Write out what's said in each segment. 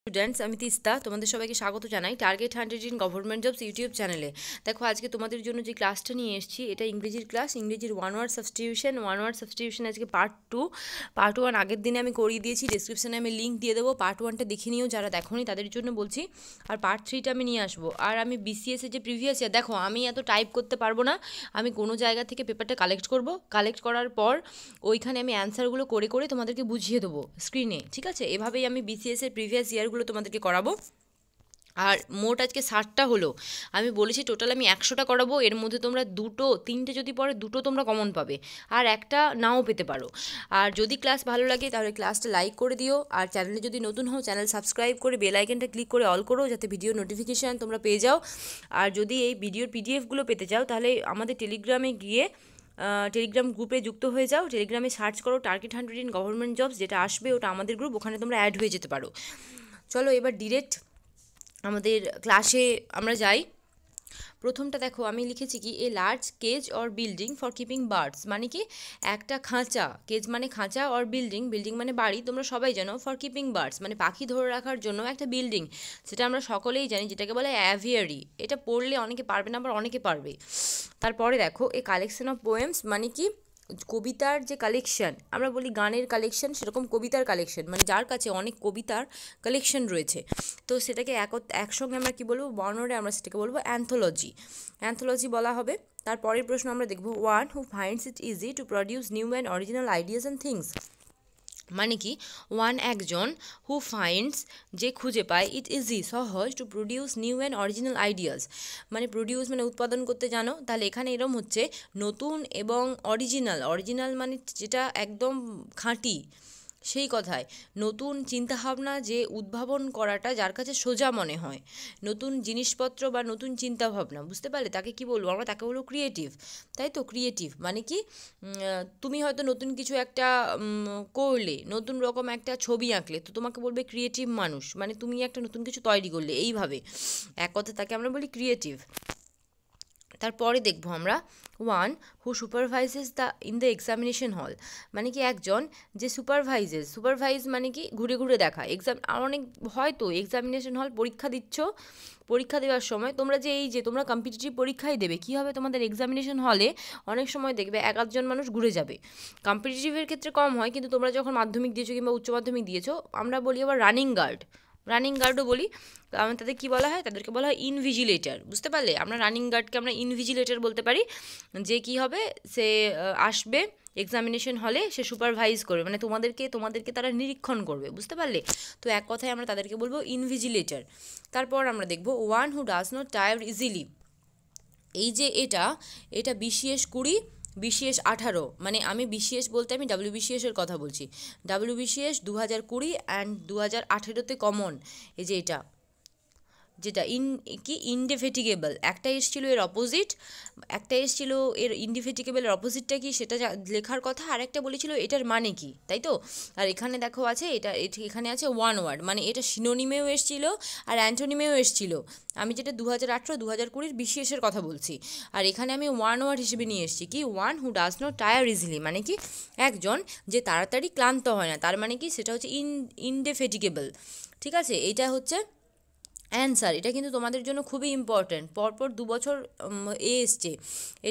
Students, আমি তিস্তা তোমাদের সবাইকে স্বাগত জানাই target 100 in government jobs YouTube চ্যানেলে। দেখো, আজকে তোমাদের জন্য যে ক্লাসটা নিয়ে এসেছি এটা ইংরেজির ক্লাস, ইংরেজির ওয়ান ওয়ার্ড সাবস্টিটিউশন আজকে পার্ট 1 আগের দিনে আমি করিয়ে দিয়েছি, ডেসক্রিপশানে আমি লিঙ্ক দিয়ে দেবো। পার্ট 1টা দেখে নিও যারা দেখোনি তাদের জন্য বলছি। আর পার্ট 3টা আমি নিয়ে আসবো। আর আমি বিসিএসের যে প্রিভিয়াস ইয়ার, দেখো আমি এত টাইপ করতে পারবো না, আমি কোনো জায়গা থেকে পেপারটা কালেক্ট করার পর ওইখানে আমি অ্যান্সারগুলো করে করে তোমাদেরকে বুঝিয়ে দেবো স্ক্রিনে, ঠিক আছে? এভাবেই আমি বিসিএসের প্রিভিয়াস ইয়ারগুলো তোমাদেরকে করাবো। আর মোট আজকে 60টা হলো, আমি বলেছি টোটাল আমি 100টা করাবো। এর মধ্যে তোমরা তিনটে যদি পড়ে দুটো তোমরা কমন পাবে, আর একটা নাও পেতে পারো। আর যদি ক্লাস ভালো লাগে তাহলে ক্লাসটা লাইক করে দিও, আর চ্যানেলে যদি নতুন হও চ্যানেল সাবস্ক্রাইব করে বেল আইকনটা ক্লিক করে অল করো, যাতে ভিডিও নোটিফিকেশান তোমরা পেয়ে যাও। আর যদি এই ভিডিওর পিডিএফগুলো পেতে চাও তাহলে আমাদের টেলিগ্রামে গিয়ে টেলিগ্রাম গ্রুপে যুক্ত হয়ে যাও। টেলিগ্রামে সার্চ করো টার্গেট 100 ইন গভর্নমেন্ট জবস, যেটা আসবে ওটা আমাদের গ্রুপ, ওখানে তোমরা অ্যাড হয়ে যেতে পারো। চলো এবার ডিরেক্ট আমাদের ক্লাসে আমরা যাই। প্রথমটা দেখো, আমি লিখেছি কি, a large cage or building for keeping birds, মানে কি একটা খাঁচা, কেজ মানে খাঁচা, অর বিল্ডিং মানে বাড়ি, তোমরা সবাই জানো। ফর কিপিং বার্ডস মানে পাখি ধরে রাখার জন্য একটা বিল্ডিং, সেটা আমরা সকলেই জানি, যেটাকে বলে অ্যাভিয়ারি। এটা পড়লে অনেকে পারবে না, আবার অনেকে পারবে। তারপরে দেখো, এ কালেকশন অফ পোয়েমস মানে কি কবিতার যে কালেকশন, আমরা বলি গানের কালেকশন, সেরকম কবিতার কালেকশন, মানে যার কাছে অনেক কবিতার কালেকশন রয়েছে, তো সেটাকে একসঙ্গে আমরা কি বলবো, বর্ণরে আমরা সেটাকে বলবো অ্যান্থোলজি বলা হবে। তারপরের প্রশ্ন আমরা দেখব, one who finds it easy to produce new and original ideas and things, মানে কি একজন, হু ফাইন্ডস যে খুঁজে পায়, ইট ইজি সহজ, to produce new and original ideas, মানে প্রডিউস মানে উৎপাদন করতে জানো। তাহলে এখানে এরম হচ্ছে নতুন এবং অরিজিনাল মানে যেটা একদম খাঁটি, সেই কথায় নতুন চিন্তাভাবনা যে উদ্ভাবন করাটা যার কাছে সোজা মনে হয়, নতুন জিনিসপত্র বা নতুন চিন্তাভাবনা, বুঝতে পারলে? তাকে কি বলবো আমরা? তাকে বলবো ক্রিয়েটিভ, তাই তো? ক্রিয়েটিভ মানে কি, তুমি হয়তো নতুন কিছু একটা করলে, নতুন রকম একটা ছবি আঁকলে, তো তোমাকে বলবে ক্রিয়েটিভ মানুষ, মানে তুমি একটা নতুন কিছু তৈরি করলে, এইভাবে এক কথা তাকে আমরা বলি ক্রিয়েটিভ। তারপরে দেখবো আমরা, one who supervises in the examination hall, মানে কি একজন যে সুপারভাইজ মানে কি ঘুরে ঘুরে দেখা। অনেক হয়তো এক্সামিনেশন হল পরীক্ষা দেওয়ার সময় তোমরা তোমরা কম্পিটিটিভ পরীক্ষাই দেবে, কী হবে তোমাদের এক্সামিনেশন হলে অনেক সময় দেখবে একজন মানুষ ঘুরে যাবে। কম্পিটিটিভের ক্ষেত্রে কম হয়, কিন্তু তোমরা যখন মাধ্যমিক দিয়েছো কিংবা উচ্চ মাধ্যমিক দিয়েছো, আমরা বলি আবার রানিং গার্ডও বলি। কারণ তাদের কী বলা হয়? তাদেরকে বলা হয় ইনভিজিলেটর, বুঝতে পারলে? আমরা রানিং গার্ডকে আমরা ইনভিজিলেটর বলতে পারি। যে কী হবে, সে আসবে এক্সামিনেশন হলে, সে সুপারভাইজ করবে, মানে তোমাদেরকে তারা নিরীক্ষণ করবে, বুঝতে পারলে? তো এক কথায় আমরা তাদেরকে বলবো ইনভিজিলেটর। তারপর আমরা দেখব, one who does not tyre easily, এই যে এটা BCS 20, BCS 18, মানে আমি BCS বলতে আমি WBCS-এর কথা বলছি। WBCS 2020 অ্যান্ড 2018-তে কমন, এই যে যেটা ইনডেফেটিগেবল, একটা এসেছিলো এর অপোজিট, এর ইনডেফেটিগেবলের অপোজিটটা কি সেটা লেখার কথা, আর একটা বলেছিল এটার মানে কি, তাই তো? আর এখানে দেখো আছে এখানে আছে ওয়ান ওয়ার্ড, মানে এটা সিনোনিমেও এসেছিলো আর অ্যান্টোনিমেও এসেছিলো। আমি যেটা 2018 2020 BCS-এর কথা বলছি, আর এখানে আমি ওয়ান ওয়ার্ড হিসেবে নিয়ে এসেছি কি, one who does not tyre easily, মানে কি একজন যে তাড়াতাড়ি ক্লান্ত হয় না, তার মানে কি সেটা হচ্ছে ইনডেফেটিগেবল, ঠিক আছে? এইটা হচ্ছে অ্যান্সার। এটা কিন্তু তোমাদের জন্য খুবই ইম্পর্ট্যান্ট, পরপর 2 বছর এসছে,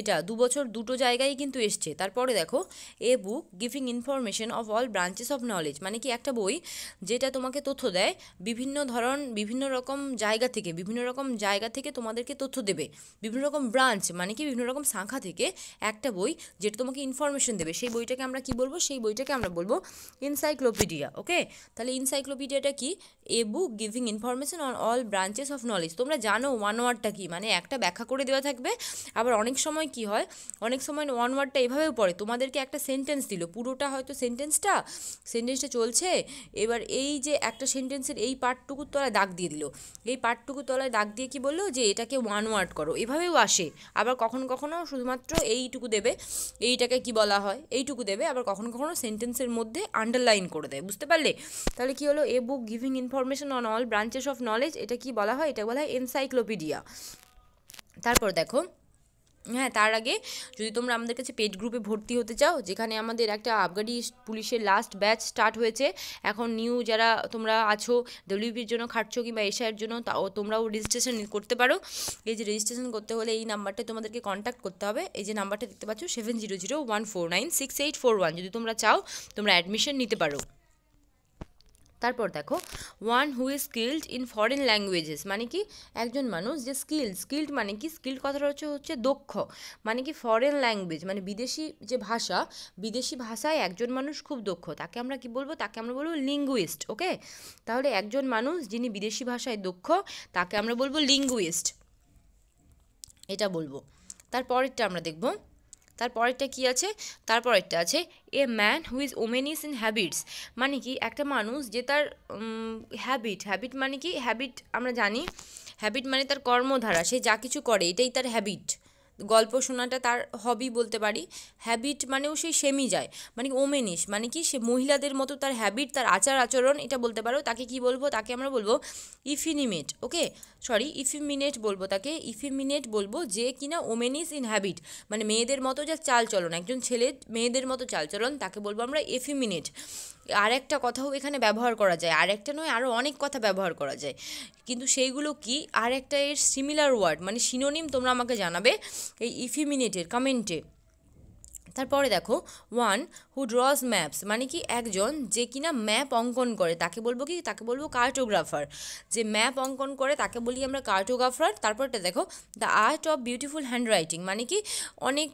এটা 2 বছর দুটো জায়গায় কিন্তু এসছে। তারপরে দেখো, a book giving information of all branches of knowledge, মানে কি একটা বই যেটা তোমাকে তথ্য দেয় বিভিন্ন রকম জায়গা থেকে তোমাদেরকে তথ্য দেবে, বিভিন্ন রকম ব্রাঞ্চ মানে কি বিভিন্ন রকম শাখা থেকে একটা বই যেটা তোমাকে ইনফরমেশন দেবে, সেই বইটাকে আমরা কি বলবো? সেই বইটাকে আমরা বলবো এনসাইক্লোপিডিয়া। ওকে, তাহলে এনসাইক্লোপিডিয়াটা কি? A book giving information on all branches of knowledge. তোমরা জানো ওয়ান ওয়ার্ডটা কি, মানে একটা ব্যাখ্যা করে দেওয়া থাকবে। আবার অনেক সময় কি হয়, অনেক সময় ওয়ান ওয়ার্ডটা এভাবেও পড়ে, তোমাদেরকে একটা সেন্টেন্স দিল, পুরোটা হয়তো সেন্টেন্সটা চলছে, এবার এই যে একটা সেন্টেন্সের এই পার্টটুকুর তলায় দাগ দিয়ে দিল, এই পার্টটুকুর তলায় দাগ দিয়ে কি বললো যে এটাকে ওয়ান ওয়ার্ড করো, এভাবেও আসে। আবার কখনো কখনো শুধুমাত্র এইটুকু দেবে, এইটাকে কি বলা হয় এইটুকু দেবে, আবার কখনো কখনো সেন্টেন্সের মধ্যে আন্ডারলাইন করে দেয়, বুঝতে পারলে? তাহলে কি হলো, a book giving information on all branches of knowledge, এটা কি বলা হয়? এটা বলা হয় এনসাইক্লোপিডিয়া। তারপর দেখো, হ্যাঁ, তার আগে যদি তোমরা আমাদের কাছে পেড গ্রুপে ভর্তি হতে চাও, যেখানে আমাদের একটা আবগারি পুলিশের লাস্ট ব্যাচ স্টার্ট হয়েছে, এখন নিউ যারা তোমরা আছো ডব্লিউপির জন্য খাটছো কিংবা এশিয়ার জন্য, তাও তোমরাও রেজিস্ট্রেশন করতে পারো। এই যে রেজিস্ট্রেশন করতে হলে এই নাম্বারটা তোমাদেরকে কন্ট্যাক্ট করতে হবে। এই যে নাম্বারটা দেখতে পাচ্ছ 7001496841, যদি তোমরা চাও তোমরা অ্যাডমিশন নিতে পারো। তারপর দেখো, one who is skilled in foreign languages, মানে কি একজন মানুষ যে স্কিল্ড মানে কি, স্কিল্ড কথাটা হচ্ছে দক্ষ, মানে কি ফরেন ল্যাঙ্গুয়েজ মানে বিদেশি যে ভাষা, বিদেশি ভাষায় একজন মানুষ খুব দক্ষ, তাকে আমরা কি বলবো, তাকে আমরা বলবো লিঙ্গুইস্ট। ওকে, তাহলে একজন মানুষ যিনি বিদেশি ভাষায় দক্ষ তাকে আমরা বলবো লিঙ্গুইস্ট, এটা বলবো। তারপরেরটা আমরা দেখব, তারপরেরটা কি আছে, তারপরেরটা আছে a man who is ominous in habits, মানে কি একটা মানুষ যে তার হ্যাবিট মানে কি, হ্যাবিট আমরা জানি, হ্যাবিট মানে তার কর্মধারা, সে যা কিছু করে এটাই তার হ্যাবিট। গল্প শোনাটা তার হবি বলতে পারি। হ্যাবিট মানেও সেই সেমি যায়, মানে ওমেনিস মানে কি সে মহিলাদের মতো তার হ্যাবিট, তার আচার আচরণ, এটা বলতে পারো। তাকে কি বলবো, তাকে আমরা বলবো ইফিনিমেট। ওকে, সরি ইফিমিনেট বলবো, তাকে ইফিমিনেট বলবো, যে কিনা ওমেনিস ইন হ্যাবিট মানে মেয়েদের মতো যা চালচলন, একজন ছেলে মেয়েদের মতো চালচলন, তাকে বলবো আমরা এফিমিনেট। আর একটা কথাও এখানে ব্যবহার করা যায়, আর একটা নয় আরও অনেক কথা ব্যবহার করা যায়, কিন্তু সেইগুলো কি, আর একটা এর সিমিলার ওয়ার্ড মানে সিনোনিম তোমরা আমাকে জানাবে এই ইফিমিনেটের কমেন্টে। তারপরে দেখো, ওয়ান হু ড্রজ ম্যাপস, মানে কি একজন যে কিনা ম্যাপ অঙ্কন করে, তাকে বলবো কি, তাকে বলবো কার্টোগ্রাফার। যে ম্যাপ অঙ্কন করে তাকে বলি আমরা কার্টোগ্রাফার। তারপরটা দেখো, the art of beautiful handwriting, মানে কি অনেক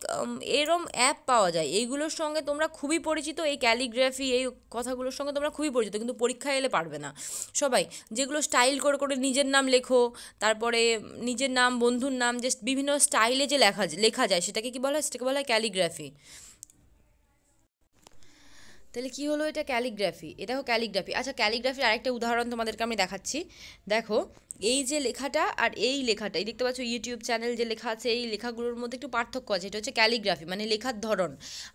এরম অ্যাপ পাওয়া যায়, এইগুলোর সঙ্গে তোমরা খুবই পরিচিত, এই ক্যালিগ্রাফি এই কথাগুলোর সঙ্গে তোমরা খুবই পরিচিত, কিন্তু পরীক্ষায় এলে পারবে না সবাই। যেগুলো স্টাইল করে করে নিজের নাম লেখো, তারপরে নিজের নাম, বন্ধুর নাম, যে বিভিন্ন স্টাইলে যে লেখা যায় সেটাকে কি বলা হয়, সেটাকে বলা হয় ক্যালিগ্রাফি। তাহলে কি হলো, এটা ক্যালিগ্রাফি, এটাও ক্যালিগ্রাফি। আচ্ছা, ক্যালিগ্রাফির আরেকটা উদাহরণ তোমাদেরকে আমি দেখাচ্ছি। দেখো, এই যে লেখাটা আর এই লেখাটা, এই দেখতে পাচ্ছ ইউটিউব চ্যানেল যে লেখা আছে, এই লেখাগুলোর মধ্যে একটু পার্থক্য আছে। এটা হচ্ছে ক্যালিগ্রাফি মানে লেখার ধরন।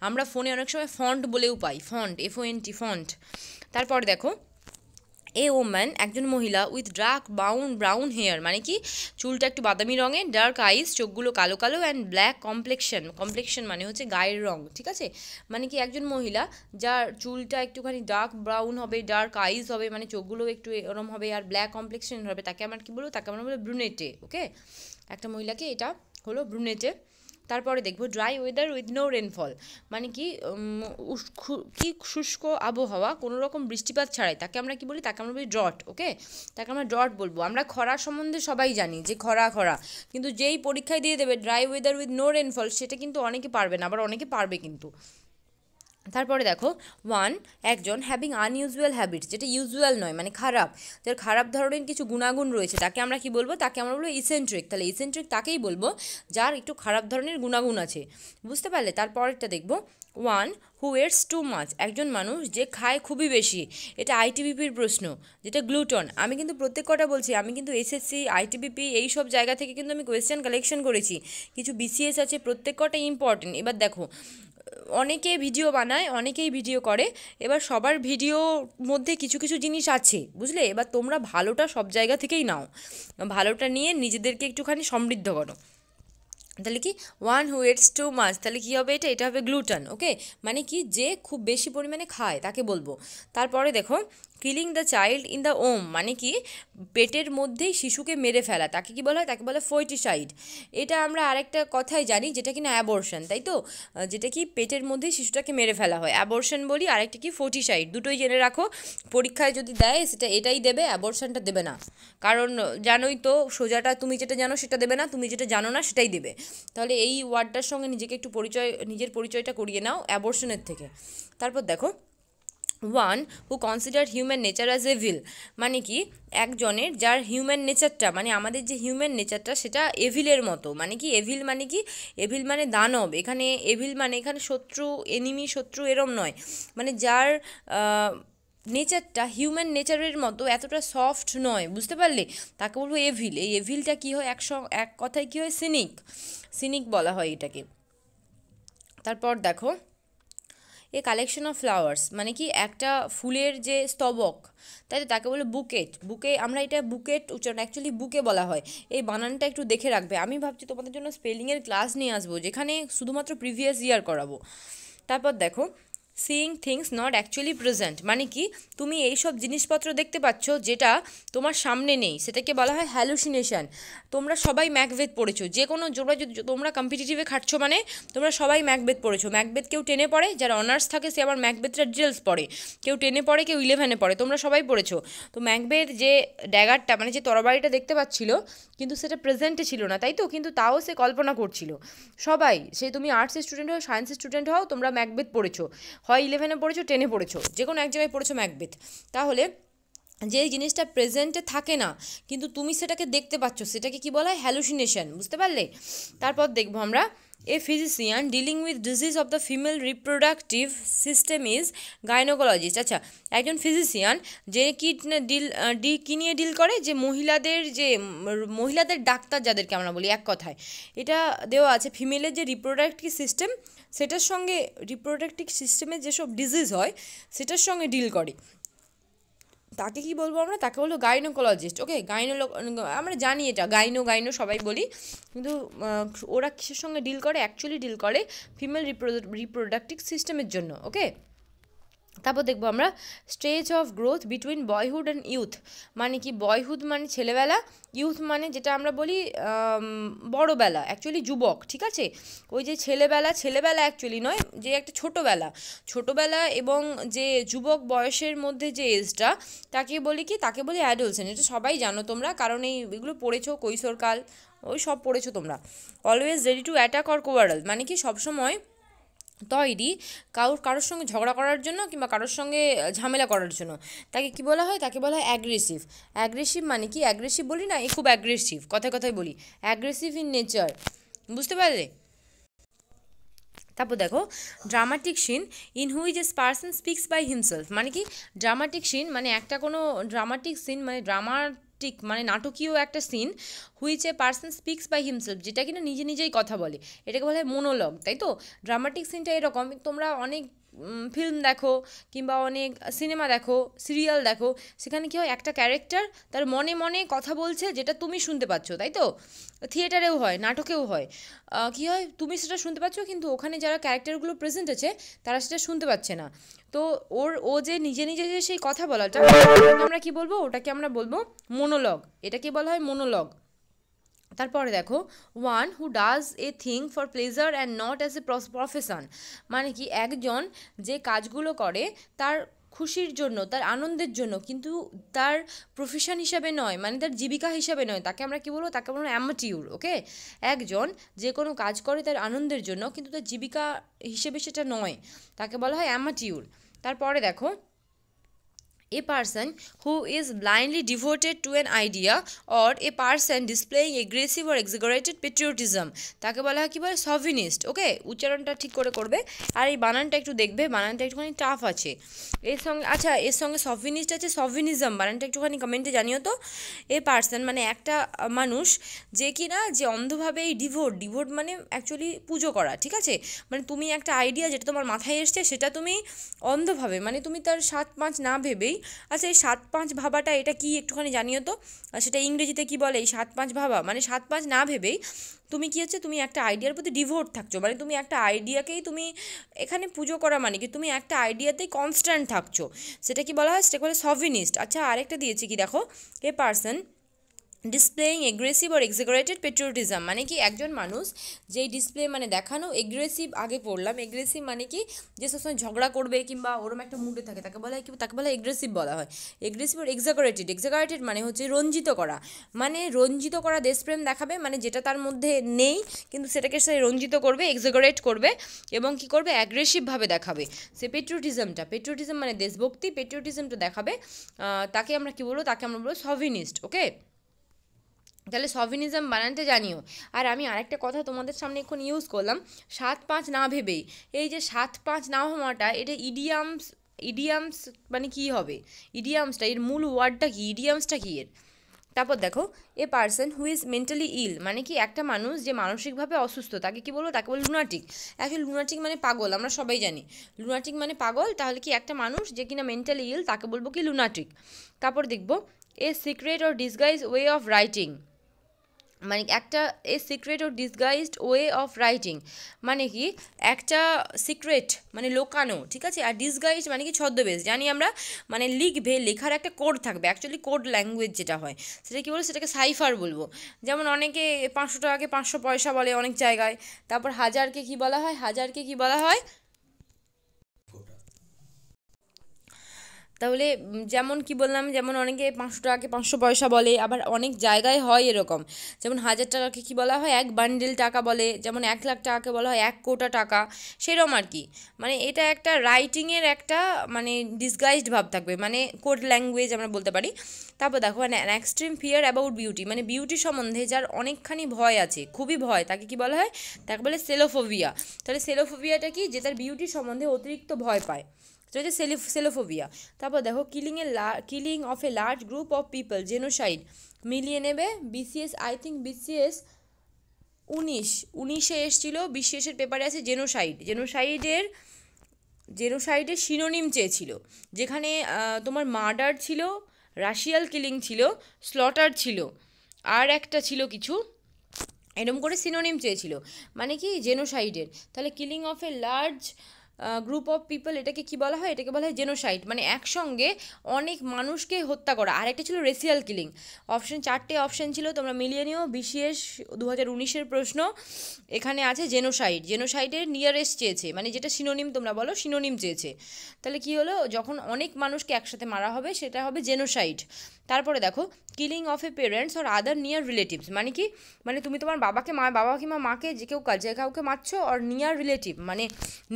আমরা ফোনে অনেক সময় ফন্ট বলেও পাই, ফন্ট, FONT, ফন্ট। তারপর দেখো, এ ওম্যান একজন মহিলা উইথ ডার্ক ব্রাউন হেয়ার, মানে কি চুলটা একটু বাদামি রঙের, ডার্ক আইস চোখগুলো কালো কালো, অ্যান্ড ব্ল্যাক কমপ্লেকশন মানে হচ্ছে গায়ের রং, ঠিক আছে। মানে কি একজন মহিলা যার চুলটা একটুখানি ডার্ক ব্রাউন হবে, ডার্ক আইস হবে, মানে চোখগুলো একটু এরম হবে, আর ব্ল্যাক কমপ্লেকশন হবে, তাকে আমরা কি বলবো, তাকে আমরা বলবো ব্রুনেটে। ওকে, একটা মহিলাকে এটা হলো ব্রুনেটে। তারপরে দেখবো dry weather with no rainfall, মানে কি কি শুষ্ক আবহাওয়া, কোনো রকম বৃষ্টিপাত ছাড়াই, তাকে আমরা কি বলি, তাকে আমরা বলি ড্রট। ওকে, তাকে আমরা ড্রট বলবো। আমরা খরা সম্বন্ধে সবাই জানি যে খরা, কিন্তু যেই পরীক্ষায় দিয়ে দেবে dry weather with no rainfall, সেটা কিন্তু অনেকে পারবে না, আবার অনেকে পারবে কিন্তু। তারপরে দেখো, ওয়ান একজন হ্যাভিং আনইউজুয়াল হ্যাবিটস, যেটা ইউজুয়াল নয় মানে খারাপ, যার খারাপ ধরনের কিছু গুণাগুণ রয়েছে, তাকে আমরা কি বলবো, তাকে আমরা বলবো ইসেন্ট্রিক। তাহলে ইসেন্ট্রিক তাকেই বলবো যার একটু খারাপ ধরনের গুণাগুণ আছে, বুঝতে পারলে। তারপরেরটা দেখবো, ওয়ান হু এটস টু মাচ, একজন মানুষ যে খায় খুবই বেশি, এটা ITBPর প্রশ্ন, যেটা গ্লুটন। আমি কিন্তু প্রত্যেক কটা বলছি, আমি কিন্তু SSC ITBP এই সব জায়গা থেকে কিন্তু আমি কোয়েশ্চেন কালেকশন করেছি, কিছু BCS আছে, প্রত্যেক কটা ইম্পর্টেন্ট। এবার দেখো, অনেকে ভিডিও বানায়, অনেকেই ভিডিও করে, এবার সবার ভিডিওর মধ্যে কিছু কিছু জিনিস আছে, বুঝলে। এবার তোমরা ভালোটা সব জায়গা থেকেই নাও, ভালোটা নিয়ে নিজেদেরকে একটুখানি সমৃদ্ধ করো। তাহলে কি, ওয়ান হু এটস টু মাচ, তাহলে কী হবে, এটা হবে গ্লুটন। ওকে, মানে কি যে খুব বেশি পরিমাণে খায় তাকে বলবো। তারপরে দেখো, killing the child in the womb, মানে কি পেটের মধ্যেই শিশুকে মেরে ফেলা, তাকে কি বলা হয়, তাকে বলে ফোর্টিসাইড। এটা আমরা আরেকটা কথাই জানি, যেটা কিনা অ্যাবর্শন, তাই তো, যেটা কি পেটের মধ্যেই শিশুটাকে মেরে ফেলা হয়, অ্যাবর্শন বলি, আরেকটা কি ফোর্টিসাইড। দুটোই জেনে রাখো, পরীক্ষায় যদি দেয় সেটা এটাই দেবে, অ্যাবর্শনটা দেবে না, কারণ জানোই তো সোজাটা তুমি যেটা জানো সেটা দেবে না, তুমি যেটা জানো না সেটাই দেবে। তাহলে এই ওয়ার্ডটার সঙ্গে নিজেকে একটু নিজের পরিচয়টা করিয়ে নাও অ্যাবর্শনের থেকে। তারপর দেখো, one who consider human nature as evil, মানে কি একজনের যার হিউম্যান নেচারটা, মানে আমাদের যে হিউম্যান নেচারটা সেটা এভিলের মতো, মানে কি এভিল মানে কি, এভিল মানে দানব, এখানে এভিল মানে এখানে শত্রু, এনিমি, শত্রু এরম নয়, মানে যার নেচারটা হিউম্যান নেচারের মতো এতটা সফট নয়, বুঝতে পারলে, তাকে বলবো এভিল। এই এভিলটা কী হয়, এক কথায় কী হয়, সিনিক বলা হয় এটাকে। তারপর দেখো, এ কালেকশন অফ ফ্লাওয়ার্স মানে কি একটা ফুলের যে স্তবক, তাই তো, তাকে বলে বুকেট। বুকে আমরা এটা বুকেট উচ্চারণ, অ্যাকচুয়ালি বুকে বলা হয়। এই বানানটা একটু দেখে রাখবে। আমি ভাবছি তোমাদের জন্য স্পেলিংয়ের ক্লাস নিয়ে আসবো, যেখানে শুধুমাত্র প্রিভিয়াস ইয়ার করাবো। তারপর দেখো, seeing things not actually present মানে কি, তুমি এইসব জিনিসপত্র দেখতে পাচ্ছ যেটা তোমার সামনে নেই, সেটাকে বলা হয় হ্যালুসিনেশন। তোমরা সবাই ম্যাকবেথ পড়েছো, যে কোনো তোমরা কম্পিটিটিভে খাটছো মানে তোমরা সবাই ম্যাকবেথ পড়েছো। ম্যাকবেথ কেউ টেনে পড়ে, যারা অনার্স থাকে সে আবার ম্যাকবেথটা ডিটেলস পড়ে, কেউ টেনে পড়ে, কেউ 11-এ পড়ে, তোমরা সবাই পড়েছো। তো ম্যাকবেথ যে ড্যাগারটা মানে যে তরবারিটা দেখতে পাচ্ছিল, কিন্তু সেটা প্রেজেন্টে ছিল না, তাই তো, কিন্তু তাও সে কল্পনা করছিল। সবাই, সে তুমি আর্টসের স্টুডেন্ট হও, সায়েন্সের স্টুডেন্ট হও, তোমরা ম্যাকবেথ পড়েছো, হয় 11-এ পড়েছো, 10-এ পড়েছো, যে কোনো এক জায়গায় পড়েছো ম্যাকবেথ। তাহলে যে জিনিসটা প্রেজেন্টে থাকে না কিন্তু তুমি সেটাকে দেখতে পাচ্ছ, সেটাকে কি বলা হয়, হ্যালুসিনেশন। বুঝতে পারলে? তারপর দেখবো আমরা, a physician dealing with disease of the female reproductive system is gynaecologist. আচ্ছা, একজন ফিজিশিয়ান যে কি নিয়ে ডিল করে, যে মহিলাদের ডাক্তার যাদেরকে আমরা বলি, এক কথায় এটা দেওয়া আছে, ফিমেলের যে রিপ্রোডাক্টিভ সিস্টেম, সেটার সঙ্গে রিপ্রোডাক্টিভ সিস্টেমে যেসব ডিজিজ হয় সেটার সঙ্গে ডিল করে, তাকে কি বলবো আমরা, তাকে বলবো গাইনোকোলজিস্ট। ওকে, আমরা জানি এটা গাইনো সবাই বলি, কিন্তু ওরা কিসের সঙ্গে ডিল করে, অ্যাকচুয়ালি ডিল করে ফিমেল রিপ্রোডাক্টিভ সিস্টেমের জন্য। ওকে, তারপর দেখবো আমরা, stage of growth between boyhood and youth মানে কি, বয়হুড মানে ছেলেবেলা, ইউথ মানে যেটা আমরা বলি বড়োবেলা, অ্যাকচুয়ালি যুবক, ঠিক আছে। ওই যে ছেলেবেলা অ্যাকচুয়ালি নয়, যে একটা ছোটোবেলা এবং যে যুবক বয়সের মধ্যে যে এজটা, তাকে বলি কি, তাকে বলি অ্যাডোলসেন্ট। এটা সবাই জানো তোমরা, কারণ এগুলো পড়েছো, কৈশোরকাল ওই সব পড়েছো তোমরা। Always ready to attack or quarrel মানে কি, সবসময় তৈরি কারোর সঙ্গে ঝগড়া করার জন্য কিংবা কারোর সঙ্গে ঝামেলা করার জন্য, তাকে কি বলা হয়, তাকে বলা হয় অ্যাগ্রেসিভ মানে কি, অ্যাগ্রেসিভ বলি না, খুব অ্যাগ্রেসিভ, কথায় বলি অ্যাগ্রেসিভ ইন নেচার। বুঝতে পারলে? তারপর দেখো, dramatic scene in which a person speaks by himself মানে কি, ড্রামাটিক সিন মানে একটা কোনো ড্রামাটিক সিন মানে মানে নাটকীয় একটা scene, which a person speaks by himself যেটা কিনা নিজেই কথা বলে, এটাকে বলা হয় মোনোলগ, তাই তো। ড্রামাটিক সিনটা এরকম, তোমরা অনেক ফিল্ম দেখো কিংবা অনেক সিনেমা দেখো, সিরিয়াল দেখো, সেখানে কী হয়, একটা ক্যারেক্টার তার মনে কথা বলছে, যেটা তুমি শুনতে পাচ্ছ, তাই তো। থিয়েটারেও হয়, নাটকেও হয়, কী হয়, তুমি সেটা শুনতে পাচ্ছ, কিন্তু ওখানে যারা ক্যারেক্টারগুলো প্রেজেন্ট আছে তারা সেটা শুনতে পাচ্ছে না। তো ও যে নিজে যে সেই কথা বলাটা, আমরা কি বলবো, ওটাকে আমরা বলবো মোনোলগ, এটাকে বলা হয় মোনোলগ। তারপরে দেখো, one who does a thing for pleasure and not as a profession মানে কি, একজন যে কাজগুলো করে তার খুশির জন্য, তার আনন্দের জন্য, কিন্তু তার প্রফেশন হিসাবে নয়, মানে তার জীবিকা হিসাবে নয়, তাকে আমরা কী বলবো, তাকে বলবো অ্যামাটিউর। ওকে, একজন যে কোনো কাজ করে তার আনন্দের জন্য কিন্তু তার জীবিকা হিসেবে সেটা নয়, তাকে বলা হয় অ্যামাটিউর। তারপরে দেখো, a person who is blindly devoted to an idea or a person displaying aggressive or exaggerated patriotism তাকে বলা হয় কি বলে, সভিনিস্ট। ওকে, উচ্চারণটা ঠিক করে করবে, আর এই বানানটা একটু দেখবে, বানানটা একটুখানি টাফ আছে এর সঙ্গে সভিনিস্ট আছে, সভিনিজম, বানানটা একটুখানি কমেন্টে জানিও তো। এ পার্সন মানে একটা মানুষ যে কি না, যে অন্ধভাবে এই ডিভোট মানে অ্যাকচুয়ালি পুজো করা, ঠিক আছে, মানে তুমি একটা আইডিয়া যেটা তোমার মাথায় এসছে সেটা তুমি অন্ধভাবে, মানে তুমি তার 7-5 না ভেবেই, আচ্ছা এই 7-5 ভাবাটা এটা কি একটুখানি জানিও তো, সেটা ইংরেজিতে কি বলে, এই 7-5 ভাবা মানে 7-5 না ভেবেই তুমি কি হচ্ছে, তুমি একটা আইডিয়ার প্রতি ডিভোট থাকছো, মানে তুমি একটা আইডিয়াকেই তুমি এখানে পুজো করা মানে কি, তুমি একটা আইডিয়াতেই কনস্ট্যান্ট থাকছো, সেটা কি বলা হয়, সেটা বলে সভিনিস্ট। আচ্ছা, আরেকটা দিয়েছি কি দেখো, a person displaying aggressive or exaggerated patriotism মানে কি, একজন মানুষ যেই ডিসপ্লে মানে দেখানো, এগ্রেসিভ আগে পড়লাম, এগ্রেসিভ মানে কি, যে সবসময় ঝগড়া করবে কিংবা ওরম একটা মুডে থাকে, তাকে বলা হয় কি, তাকে বলা হয় এগ্রেসিভ বলা হয়। এগ্রেসিভ আর এক্সাগারেটেড মানে হচ্ছে রঞ্জিত করা, মানে রঞ্জিত করা দেশপ্রেম দেখাবে, মানে যেটা তার মধ্যে নেই কিন্তু সেটাকে সে রঞ্জিত করবে, এক্সাগারেট করবে এবং কি করবে, অ্যাগ্রেসিভভাবে দেখাবে। সে পেট্রিয়টিজম মানে দেশভক্তি, পেট্রিয়টিজমটা দেখাবে, তাকে আমরা কি বলবো, তাকে আমরা বলবো সভিনিস্ট। ওকে, তাহলে সভিনিজম বানানটা জানিও। আর আমি আরেকটা কথা তোমাদের সামনে এখন ইউজ করলাম, 7-5 না ভেবেই, এই যে 7-5 না হওয়াটা, এটা ইডিয়ামস মানে কী হবে, ইডিয়ামসটা এর মূল ওয়ার্ডটা কি, ইডিয়ামসটা কী এর, তারপর দেখো, a person who is mentally ill মানে কি একটা মানুষ যে মানসিকভাবে অসুস্থ তাকে কি বলবো, তাকে বলো লুনাটিক। অ্যাকচুয়ালি লুনাটিক মানে পাগল, আমরা সবাই জানি লুনাটিক মানে পাগল। তাহলে কি একটা মানুষ যে কিনা মেন্টালি ইল তাকে বলবো কি লুনাটিক। তারপর দেখবো a secret or disguise way of writing মানে একটা এ সিক্রেট ও ডিসগাইজড ওয়ে অফ রাইটিং মানে কি একটা সিক্রেট মানে লোকানো, ঠিক আছে। আর ডিসগাইজ মানে কি ছদ্মবেশ, জানি আমরা মানে লিখবে, লেখার একটা কোড থাকবে, অ্যাকচুয়ালি কোড ল্যাঙ্গুয়েজ যেটা হয় সেটা কী বলবো, সেটাকে সাইফার বলবো। যেমন অনেকে 500 টাকাকে 500 পয়সা বলে অনেক জায়গায়। তারপর হাজারকে কি বলা হয়, হাজারকে কি বলা হয়, তাহলে যেমন কি বললাম, যেমন অনেকে 500 টাকাকে 500 পয়সা বলে, আবার অনেক জায়গায় হয় এরকম। যেমন 1000 টাকাকে কী বলা হয়, এক বান্ডেল টাকা বলে। যেমন 1,00,000 টাকাকে বলা হয় 1 কোটা টাকা, সেরকম আর কি। মানে এটা একটা রাইটিংয়ের একটা মানে ডিসগাইজড ভাব থাকবে, মানে কোড ল্যাঙ্গুয়েজ আমরা বলতে পারি। তারপর দেখো an extreme fear about beauty মানে বিউটি সম্বন্ধে যার অনেকখানি ভয় আছে, খুবই ভয়, তাকে কি বলা হয়, তাকে বলে সেলোফোবিয়া। তাহলে সেলোফোবিয়াটা কি, যে তার বিউটি সম্বন্ধে অতিরিক্ত ভয় পায়, সেটা হচ্ছে সেলোফোবিয়া। তারপর দেখো killing of a large group of people genocide মিলিয়ে নেবে বিসিএস, আই থিঙ্ক বিসিএস 19 এসেছিলো, বিসিএসের পেপারে আছে জেনোসাইড। জেনোসাইডের সিনোনিম চেয়েছিল, যেখানে তোমার মার্ডার ছিল, রাশিয়াল কিলিং ছিল, স্লটার ছিল, আর একটা ছিল কিছু এরম করে সিনোনিম চেয়েছিল, মানে কি জেনোসাইডের। তাহলে killing of a large group of people এটাকে কি বলা হয়, এটাকে বলা হয় জেনোসাইড, মানে একসঙ্গে অনেক মানুষকে হত্যা করা। আর একটা ছিল রেসিয়াল কিলিং। চারটে অপশন ছিল, তোমরা মিলিয়ে নিও, বিসিএস 2019-এর প্রশ্ন। এখানে আছে জেনোসাইডের নিয়ারেস্ট চেয়েছে, মানে যেটা সিনোনিম তোমরা বলো, সিনোনিম চেয়েছে। তাহলে কি হলো, যখন অনেক মানুষকে একসাথে মারা হবে সেটা হবে জেনোসাইড। তারপরে দেখো killing of A parents or other near relatives মানে কি, মানে তুমি তোমার বাবা কিংবা মাকে যে কাউকে মারছো, আর নিয়ার রিলেটিভ মানে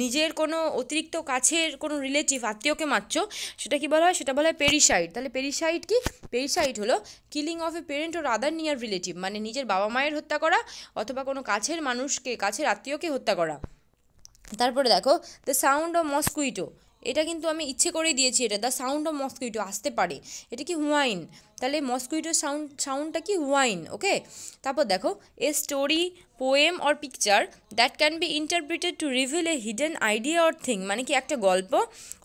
নিজের কোনো অতিরিক্ত কাছের কোনো রিলেটিভ আত্মীয়কে মারছো, সেটা কি বলা হয়, সেটা বলা হয় পেরিসাইড। তাহলে পেরিসাইড কি, পেরিসাইড হলো killing of A parent or other near relative মানে নিজের বাবা মায়ের হত্যা করা অথবা কোনো কাছের মানুষকে, কাছের আত্মীয়কে হত্যা করা। তারপরে দেখো দ্য সাউন্ড অফ মস্কুইটো, এটা কিন্তু আমি ইচ্ছে করেই দিয়েছি, এটা দ্য সাউন্ড অফ মস্কুইটো আসতে পারে, এটা কি হুয়াইন, তাহলে মস্কুইটোর সাউন্ডটা কি হুয়াইন, ওকে। তারপর দেখো a story, poem or picture that can be interpreted two reveal A hidden idea or thing মানে কি একটা গল্প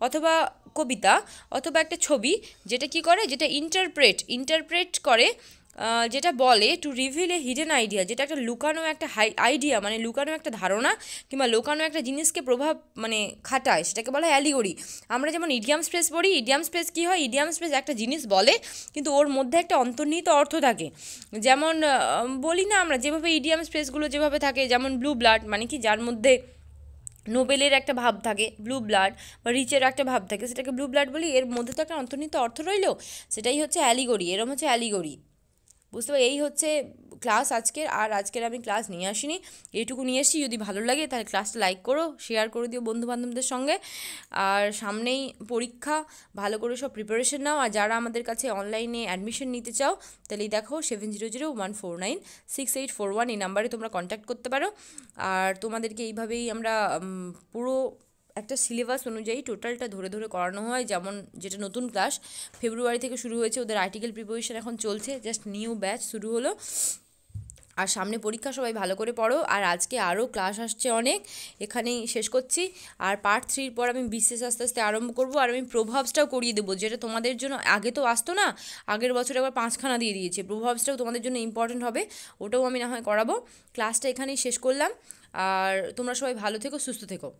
অথবা কবিতা অথবা একটা ছবি, যেটা কি করে, যেটা ইন্টারপ্রেট করে, যেটা বলে টু রিভিল এ হিডেন আইডিয়া, যেটা একটা লুকানো একটা আইডিয়া মানে লুকানো একটা ধারণা কিংবা লুকানো একটা জিনিসকে প্রভাব মানে খাটায়, সেটাকে বলা হয় অ্যালিগরি। আমরা যেমন ইডিয়াম স্পেস পড়ি, ইডিয়াম স্পেস কী হয়, ইডিয়াম স্পেস একটা জিনিস বলে কিন্তু ওর মধ্যে একটা অন্তর্নিহিত অর্থ থাকে। যেমন বলি না আমরা, যেভাবে ইডিয়াম স্পেসগুলো যেভাবে থাকে, যেমন ব্লু ব্লাড মানে কি, যার মধ্যে নোবেলের একটা ভাব থাকে, ব্লু ব্লাড বা রিচের একটা ভাব থাকে, সেটাকে ব্লু ব্লাড বলি, এর মধ্যে তো একটা অন্তর্নিহিত অর্থ রইল, সেটাই হচ্ছে অ্যালিগরি, এরম হচ্ছে অ্যালিগরি। বুঝতে পারি, এই হচ্ছে ক্লাস আজকের। আর আজকের আমি ক্লাস নিয়ে আসিনি, এইটুকু নিয়ে এসেছি। যদি ভালো লাগে তাহলে ক্লাসটা লাইক করো, শেয়ার করে দিও বন্ধুবান্ধবদের সঙ্গে। আর সামনেই পরীক্ষা, ভালো করে সব প্রিপারেশন নাও। আর যারা আমাদের কাছে অনলাইনে অ্যাডমিশন নিতে চাও তাহলে দেখো 7001496841 এই নাম্বারে তোমরা কন্ট্যাক্ট করতে পারো। আর তোমাদেরকে এইভাবেই আমরা পুরো একটা সিলেবাস অনুযায়ী টোটালটা ধরে ধরে করানো হয়। যেমন যেটা নতুন ক্লাস ফেব্রুয়ারি থেকে শুরু হয়েছে, ওদের আর্টিকেল প্রিপারেশন এখন চলছে, জাস্ট নিউ ব্যাচ শুরু হলো। আর সামনে পরীক্ষা, সবাই ভালো করে পড়ো। আর আজকে আরও ক্লাস আসছে অনেক, এখানেই শেষ করছি। আর পার্ট 3 পর আমি বিশেষ আস্তে আস্তে আরম্ভ করব। আর আমি প্রভাবসটাও করিয়ে দেবো, যেটা তোমাদের জন্য আগে তো আসতো না, আগের বছর একবার 5খানা দিয়ে দিয়েছে, প্রভাবসটাও তোমাদের জন্য ইম্পর্টেন্ট হবে, ওটাও আমি না হয় করাবো। ক্লাসটা এখানেই শেষ করলাম। আর তোমরা সবাই ভালো থেকো, সুস্থ থেকো।